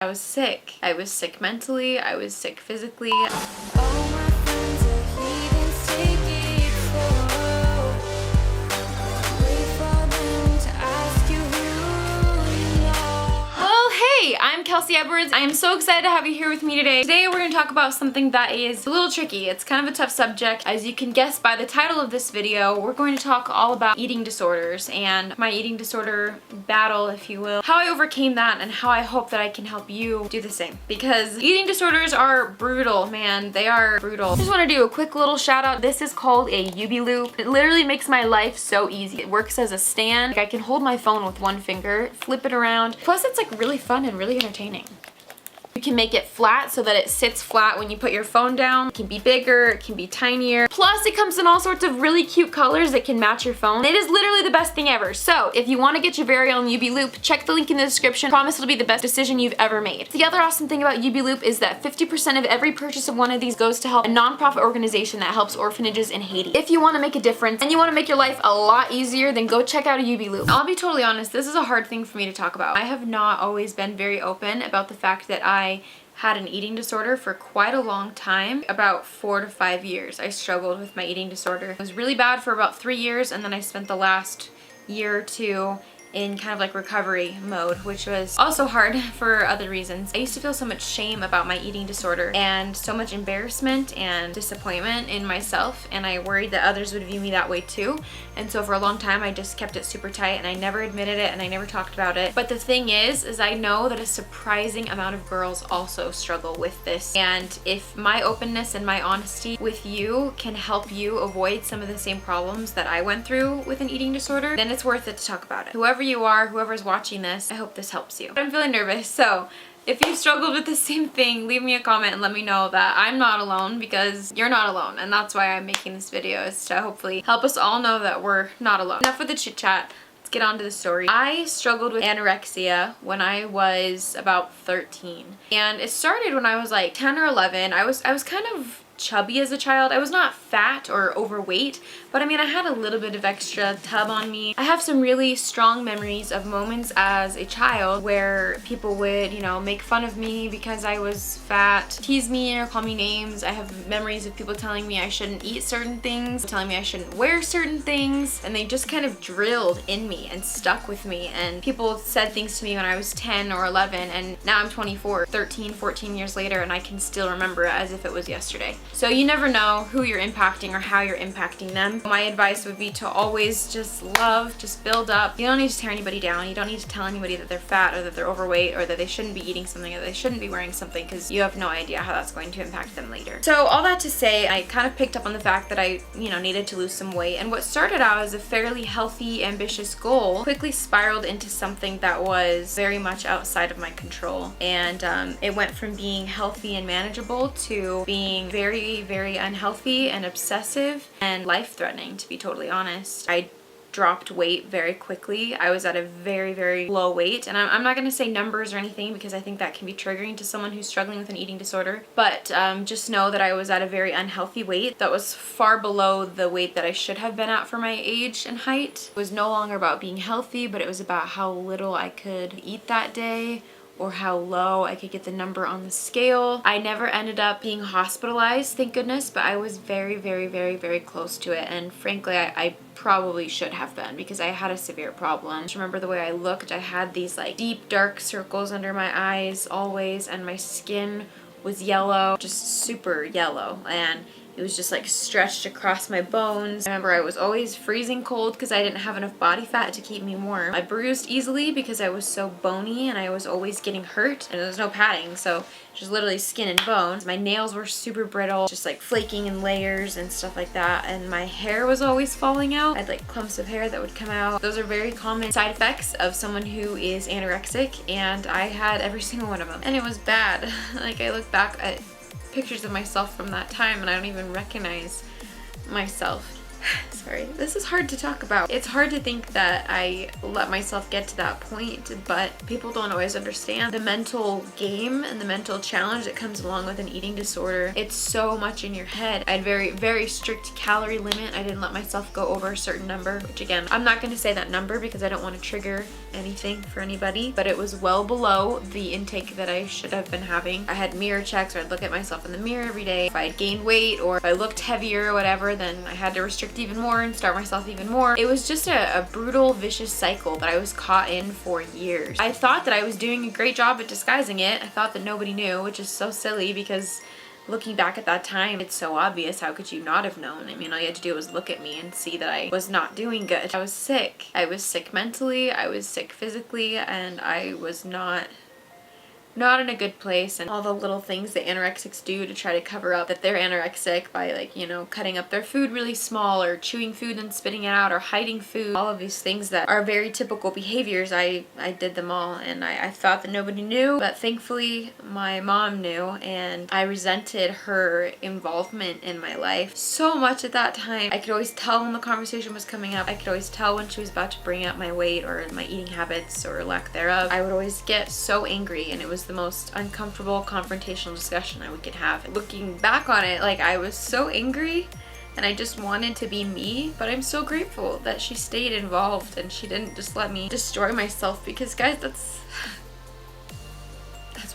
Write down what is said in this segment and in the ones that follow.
I was sick. I was sick mentally, I was sick physically. Hey, I'm Kelsey Edwards. I am so excited to have you here with me today. Today we're going to talk about something that is a little tricky. It's kind of a tough subject. As you can guess by the title of this video, we're going to talk all about eating disorders and my eating disorder battle, if you will. How I overcame that and how I hope that I can help you do the same. Because eating disorders are brutal, man. They are brutal. I just want to do a quick little shout out. This is called a UB loop. It literally makes my life so easy. It works as a stand. Like I can hold my phone with one finger, flip it around. Plus it's like really fun and really entertaining. You can make it flat so that it sits flat when you put your phone down. It can be bigger, it can be tinier. Plus it comes in all sorts of really cute colors that can match your phone. It is literally the best thing ever. So if you want to get your very own UB loop, check the link in the description. Promise it'll be the best decision you've ever made. The other awesome thing about UB loop is that 50% of every purchase of one of these goes to help a non-profit organization that helps orphanages in Haiti. If you want to make a difference and you want to make your life a lot easier, then go check out a UB loop. I'll be totally honest, this is a hard thing for me to talk about. I have not always been very open about the fact that I had an eating disorder for quite a long time. About 4 to 5 years I struggled with my eating disorder. It was really bad for about 3 years, and then I spent the last year or two in kind of like recovery mode, which was also hard for other reasons. I used to feel so much shame about my eating disorder and so much embarrassment and disappointment in myself, and I worried that others would view me that way too. And so for a long time I just kept it super tight and I never admitted it and I never talked about it. But the thing is I know that a surprising amount of girls also struggle with this, and if my openness and my honesty with you can help you avoid some of the same problems that I went through with an eating disorder, then it's worth it to talk about it. Whoever you are, whoever's watching this, I hope this helps you. I'm feeling nervous, so if you've struggled with the same thing, leave me a comment and let me know that I'm not alone, because you're not alone, and that's why I'm making this video, is to hopefully help us all know that we're not alone. Enough with the chit chat. Let's get on to the story. I struggled with anorexia when I was about 13, and it started when I was like 10 or 11. I was kind of chubby as a child. I was not fat or overweight, but I mean I had a little bit of extra tub on me. I have some really strong memories of moments as a child where people would, you know, make fun of me because I was fat, tease me or call me names. I have memories of people telling me I shouldn't eat certain things, telling me I shouldn't wear certain things, and they just kind of drilled in me and stuck with me. And people said things to me when I was 10 or 11, and now I'm 24, 13, 14 years later, and I can still remember it as if it was yesterday. So you never know who you're impacting or how you're impacting them. My advice would be to always just love, just build up. You don't need to tear anybody down. You don't need to tell anybody that they're fat or that they're overweight or that they shouldn't be eating something or they shouldn't be wearing something, because you have no idea how that's going to impact them later. So all that to say, I kind of picked up on the fact that I, needed to lose some weight, and what started out as a fairly healthy, ambitious goal quickly spiraled into something that was very much outside of my control. And it went from being healthy and manageable to being very, very unhealthy and obsessive and life-threatening, to be totally honest. I dropped weight very quickly. I was at a very, very low weight, and I'm not going to say numbers or anything because I think that can be triggering to someone who's struggling with an eating disorder, but just know that I was at a very unhealthy weight that was far below the weight that I should have been at for my age and height. It was no longer about being healthy, but it was about how little I could eat that day or how low I could get the number on the scale. I never ended up being hospitalized, thank goodness, but I was very, very, very, very close to it, and frankly, I probably should have been, because I had a severe problem. Just remember the way I looked. I had these like deep dark circles under my eyes always, and my skin was yellow, just super yellow, and it was just like stretched across my bones. I remember I was always freezing cold because I didn't have enough body fat to keep me warm. I bruised easily because I was so bony, and I was always getting hurt, and there was no padding, so just literally skin and bones. My nails were super brittle, just like flaking in layers and stuff like that, and my hair was always falling out. I had like clumps of hair that would come out. Those are very common side effects of someone who is anorexic, and I had every single one of them, and it was bad. Like I look back at pictures of myself from that time and I don't even recognize myself. Sorry, this is hard to talk about. It's hard to think that I let myself get to that point, but people don't always understand the mental game and the mental challenge that comes along with an eating disorder. It's so much in your head. I had very, very strict calorie limit. I didn't let myself go over a certain number, which again, I'm not going to say that number because I don't want to trigger anything for anybody, but it was well below the intake that I should have been having. I had mirror checks, or I'd look at myself in the mirror every day. If I had gained weight or if I looked heavier or whatever, then I had to restrict even more and starve myself even more. It was just a brutal, vicious cycle that I was caught in for years. I thought that I was doing a great job at disguising it. I thought that nobody knew, which is so silly because looking back at that time, it's so obvious. How could you not have known? I mean, all you had to do was look at me and see that I was not doing good. I was sick. I was sick mentally, I was sick physically, and I was not in a good place. And all the little things that anorexics do to try to cover up that they're anorexic by, like, you know, cutting up their food really small, or chewing food and spitting it out, or hiding food, all of these things that are very typical behaviors, I did them all, and I thought that nobody knew, but thankfully my mom knew, and I resented her involvement in my life so much at that time. I could always tell when the conversation was coming up. I could always tell when she was about to bring up my weight or my eating habits or lack thereof. I would always get so angry, and it was the most uncomfortable confrontational discussion we could have. Looking back on it, like, I was so angry and I just wanted to be me, but I'm so grateful that she stayed involved and she didn't just let me destroy myself, because guys, that's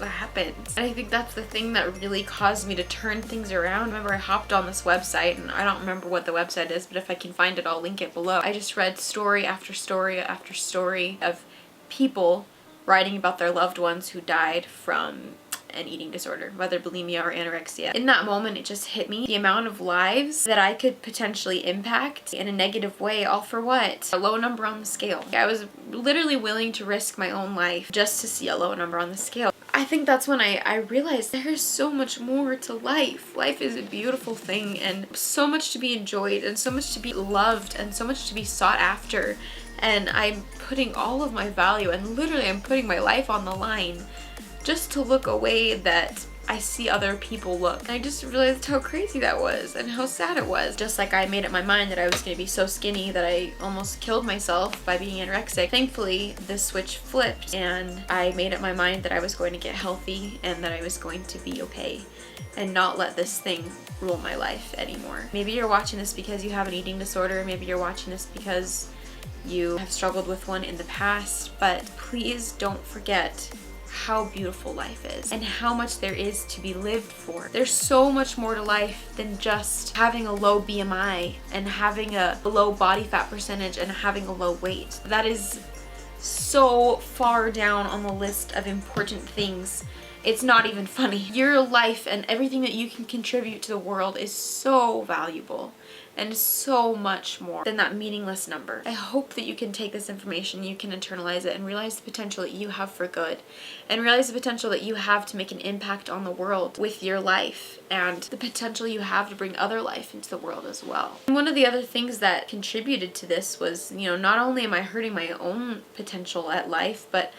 what happens. And I think that's the thing that really caused me to turn things around. Remember, I hopped on this website, and I don't remember what the website is, but if I can find it, I'll link it below. I just read story after story after story of people writing about their loved ones who died from an eating disorder, whether bulimia or anorexia. In that moment, it just hit me. The amount of lives that I could potentially impact in a negative way, all for what? A low number on the scale. I was literally willing to risk my own life just to see a low number on the scale. I think that's when I realized there's so much more to life. Life is a beautiful thing, and so much to be enjoyed, and so much to be loved, and so much to be sought after. And I'm putting all of my value, and literally I'm putting my life on the line just to look a way that I see other people look. And I just realized how crazy that was and how sad it was. Just like I made up my mind that I was going to be so skinny that I almost killed myself by being anorexic. Thankfully, the switch flipped, and I made up my mind that I was going to get healthy and that I was going to be okay and not let this thing rule my life anymore. Maybe you're watching this because you have an eating disorder. Maybe you're watching this because you have struggled with one in the past, but please don't forget how beautiful life is and how much there is to be lived for. There's so much more to life than just having a low BMI and having a low body fat percentage and having a low weight. That is so far down on the list of important things. It's not even funny. Your life and everything that you can contribute to the world is so valuable and so much more than that meaningless number. I hope that you can take this information, you can internalize it, and realize the potential that you have for good, and realize the potential that you have to make an impact on the world with your life, and the potential you have to bring other life into the world as well. And one of the other things that contributed to this was, you know, not only am I hurting my own potential at life, but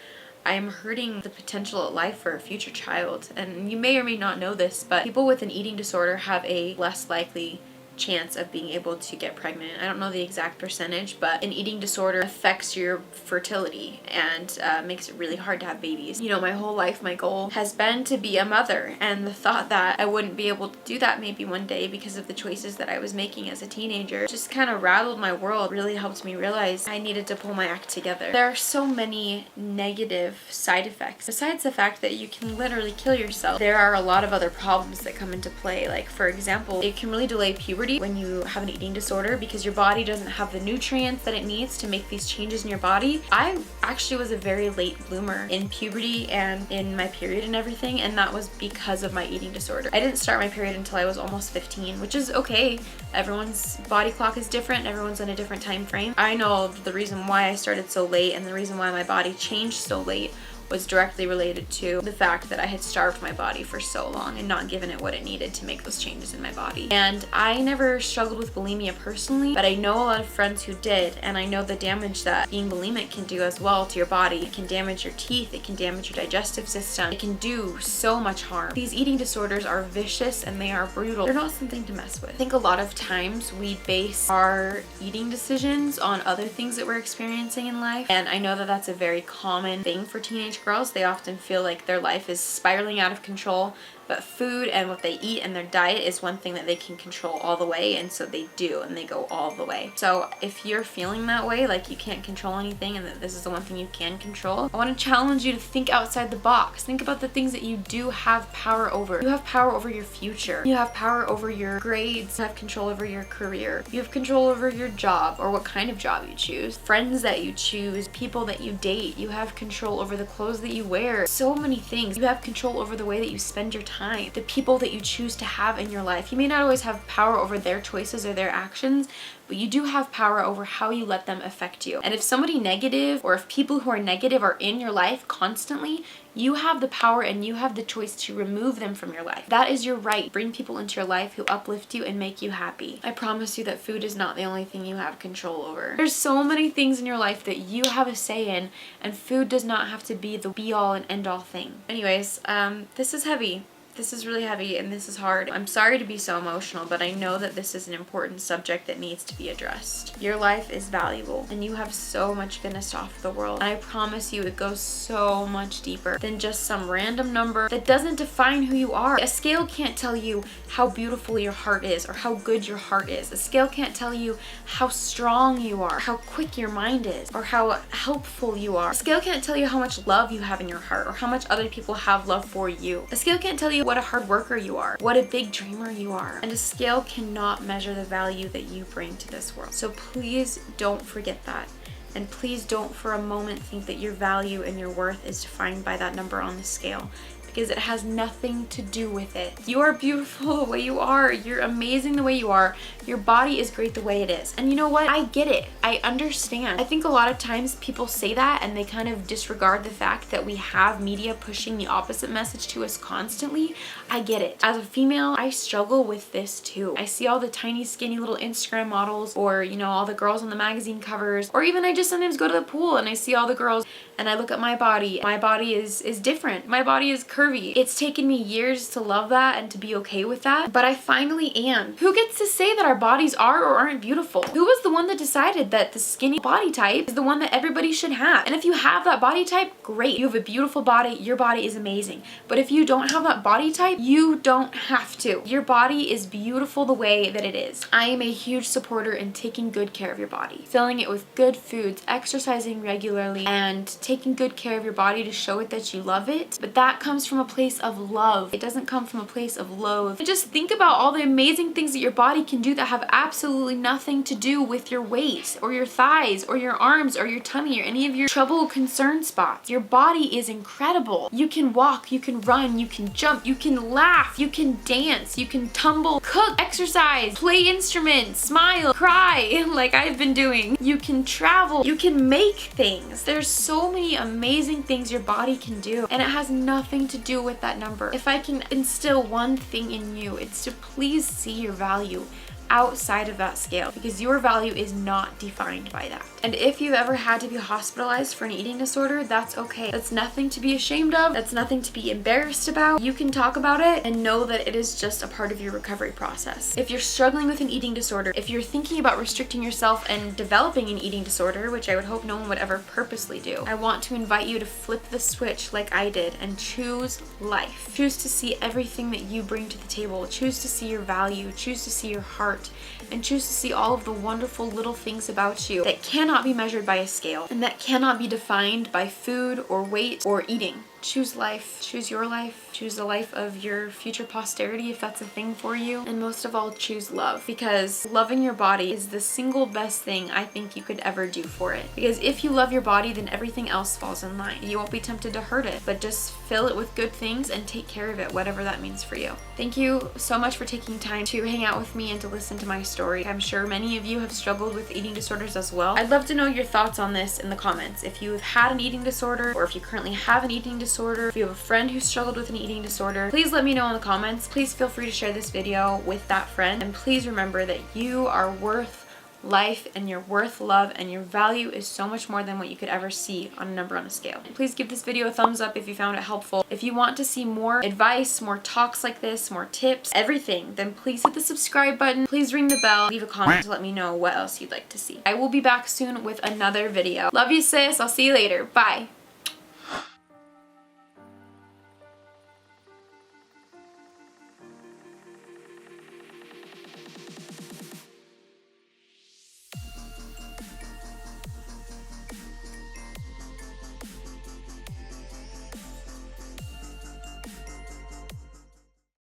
I am hurting the potential at life for a future child. And you may or may not know this, but people with an eating disorder have a less likely chance of being able to get pregnant. I don't know the exact percentage, but an eating disorder affects your fertility and makes it really hard to have babies. You know, my whole life, my goal has been to be a mother, and the thought that I wouldn't be able to do that maybe one day because of the choices that I was making as a teenager just kind of rattled my world, really helped me realize I needed to pull my act together. There are so many negative side effects. Besides the fact that you can literally kill yourself, there are a lot of other problems that come into play. Like, for example, it can really delay puberty when you have an eating disorder because your body doesn't have the nutrients that it needs to make these changes in your body. I actually was a very late bloomer in puberty and in my period and everything, and that was because of my eating disorder. I didn't start my period until I was almost 15, which is okay. Everyone's body clock is different, everyone's in a different time frame. I know the reason why I started so late and the reason why my body changed so late was directly related to the fact that I had starved my body for so long and not given it what it needed to make those changes in my body. And I never struggled with bulimia personally, but I know a lot of friends who did, and I know the damage that being bulimic can do as well to your body. It can damage your teeth, it can damage your digestive system, it can do so much harm. These eating disorders are vicious and they are brutal. They're not something to mess with. I think a lot of times we base our eating decisions on other things that we're experiencing in life, and I know that that's a very common thing for teenage girls. They often feel like their life is spiraling out of control but food and what they eat and their diet is one thing that they can control all the way, and so they do, and they go all the way. So if you're feeling that way, like you can't control anything and that this is the one thing you can control, I want to challenge you to think outside the box. Think about the things that you do have power over. You have power over your future. You have power over your grades. You have control over your career. You have control over your job, or what kind of job you choose, friends that you choose, people that you date. You have control over the clothes that you wear. So many things. You have control over the way that you spend your time, the people that you choose to have in your life. You may not always have power over their choices or their actions, but you do have power over how you let them affect you. And if somebody negative, or if people who are negative are in your life constantly, you have the power and you have the choice to remove them from your life. That is your right. Bring people into your life who uplift you and make you happy. I promise you that food is not the only thing you have control over. There's so many things in your life that you have a say in, and food does not have to be the be all and end all thing. Anyways, this is heavy. This is really heavy and this is hard. I'm sorry to be so emotional, but I know that this is an important subject that needs to be addressed. Your life is valuable and you have so much goodness to offer the world. And I promise you it goes so much deeper than just some random number that doesn't define who you are. A scale can't tell you how beautiful your heart is or how good your heart is. A scale can't tell you how strong you are, how quick your mind is, or how helpful you are. A scale can't tell you how much love you have in your heart or how much other people have love for you. A scale can't tell you what a hard worker you are, what a big dreamer you are. And a scale cannot measure the value that you bring to this world. So please don't forget that. And please don't for a moment think that your value and your worth is defined by that number on the scale, because it has nothing to do with it. You are beautiful the way you are. You're amazing the way you are. Your body is great the way it is. And you know what? I get it. I understand. I think a lot of times people say that and they kind of disregard the fact that we have media pushing the opposite message to us constantly. I get it. As a female, I struggle with this too. I see all the tiny, skinny little Instagram models, or, you know, all the girls on the magazine covers, or even I just sometimes go to the pool and I see all the girls and I look at my body. My body is different. My body is curvy. It's taken me years to love that and to be okay with that, but I finally am. Who gets to say that our bodies are or aren't beautiful? Who was the one that decided that the skinny body type is the one that everybody should have? And if you have that body type, great. You have a beautiful body. Your body is amazing. But if you don't have that body type, you don't have to. Your body is beautiful the way that it is. I am a huge supporter in taking good care of your body, filling it with good foods, exercising regularly, and taking good care of your body to show it that you love it. But that comes from a place of love. It doesn't come from a place of loathe. And just think about all the amazing things that your body can do that have absolutely nothing to do with your weight or your thighs or your arms or your tummy or any of your trouble concern spots. Your body is incredible. You can walk, you can run, you can jump, you can laugh, you can dance, you can tumble, cook, exercise, play instruments, smile, cry like I've been doing. You can travel, you can make things. There's so many amazing things your body can do, and it has nothing to do with that number. If I can instill one thing in you, it's to please see your value outside of that scale, because your value is not defined by that. And if you've ever had to be hospitalized for an eating disorder, that's okay. That's nothing to be ashamed of. That's nothing to be embarrassed about. You can talk about it and know that it is just a part of your recovery process. If you're struggling with an eating disorder, if you're thinking about restricting yourself and developing an eating disorder, which I would hope no one would ever purposely do, I want to invite you to flip the switch like I did and choose life. Choose to see everything that you bring to the table. Choose to see your value. Choose to see your heart. And choose to see all of the wonderful little things about you that cannot be measured by a scale and that cannot be defined by food or weight or eating. Choose life. Choose your life. Choose the life of your future posterity if that's a thing for you. And most of all, choose love, because loving your body is the single best thing I think you could ever do for it. Because if you love your body, then everything else falls in line. You won't be tempted to hurt it, but just fill it with good things and take care of it, whatever that means for you. Thank you so much for taking time to hang out with me and to listen to my story. I'm sure many of you have struggled with eating disorders as well. I'd love to know your thoughts on this in the comments. If you've had an eating disorder, or if you currently have an eating disorder, if you have a friend who struggled with an eating disorder, please let me know in the comments. Please feel free to share this video with that friend. And please remember that you are worth life and you're worth love, and your value is so much more than what you could ever see on a number on a scale. Please give this video a thumbs up if you found it helpful. If you want to see more advice, more talks like this, more tips, everything, then please hit the subscribe button. Please ring the bell. Leave a comment to let me know what else you'd like to see. I will be back soon with another video. Love you, sis. I'll see you later. Bye.